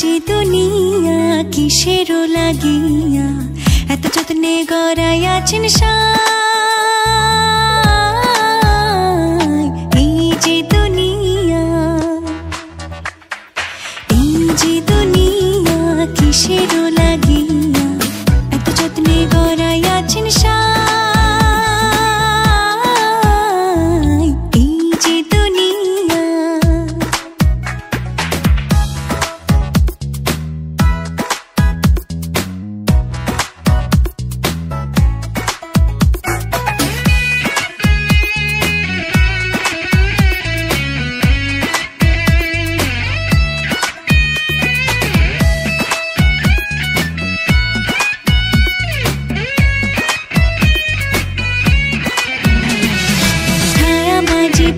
যে দুনিয়া কিসেরও লাগিয়া এত যত্নে গড়াইয়াছেন সাই। এই যে দুনিয়া কিসেরও লাগিয়া এত যত্নে গড়াইয়াছেন সাই। এই যে দুনিয়া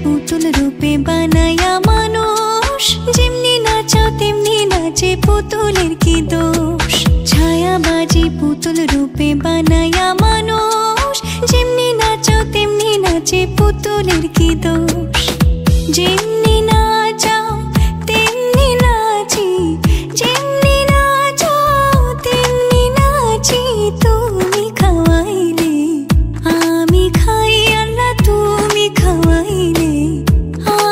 পুতুল রূপে বানায়া মানুষ, যেমনি নাচাও তেমনি নাচে পুতুলের কি দোষ। ছায়াবাজি পুতুল রূপে বানায়া মানুষ, যেমনি নাচাও তেমনি নাচে পুতুলের কি দোষ। যেমনি নাচাও তেমনি নাচি, যেমনি নাচাও তেমনি নাচি। তুমি খাওয়াইলে আমি খাই, আল্লাহ তুমি খাওয়াইলে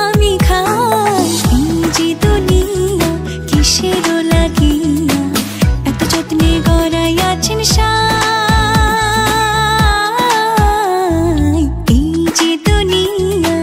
আমি খাই। এই যে দুনিয়া কিসেরও লাগিয়া এত যত্নে গড়াইয়াছেন সাই। এই যে দুনিয়া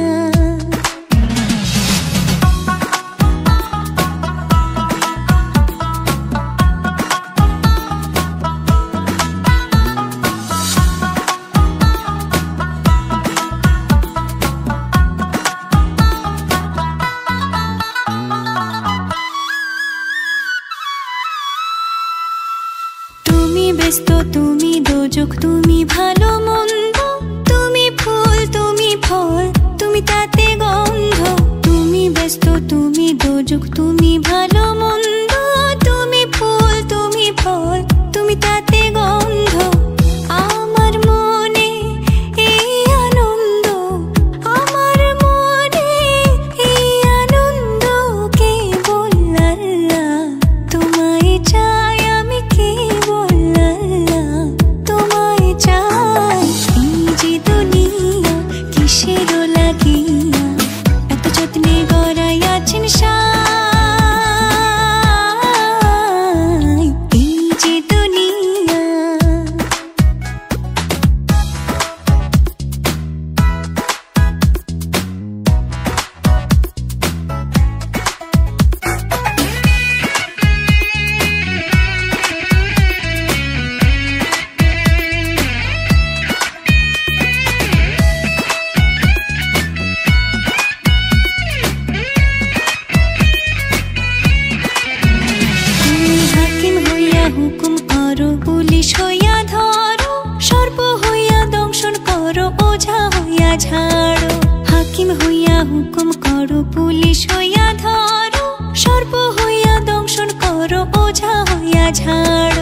তুমি ব্যস্ত, তুমি দোজক, তুমি ভালো মন্দ, তুমি ফুল তুমি ফল, তুমি তাতে গন্ধ। তুমি ব্যস্ত, তুমি দোজক, তুমি ভালো মন্দ, তুমি ফুল তুমি ফল, তুমি তাতে গন্ধ। আমার মনে এই আনন্দ, আমার মনে এই আনন্দ, কেবল আল্লাহ তোমায় চাই, আমি কেবল আল্লাহ তোমায় চাই। এই যে দুনিয়া কিসেরও লাগিয়া এত যত্নে গড়াইয়াছেন সাই। এই যে দুনিয়া হুকুম করো, পুলিশ হইয়া ধরো, সর্প হইয়া দংশন করো, ওঝা হইয়া ঝাড়ো। হাকিম হইয়া হুকুম করো, পুলিশ হইয়া ধরো, সর্প হইয়া দংশন করো, ওঝা হইয়া ঝাড়ো।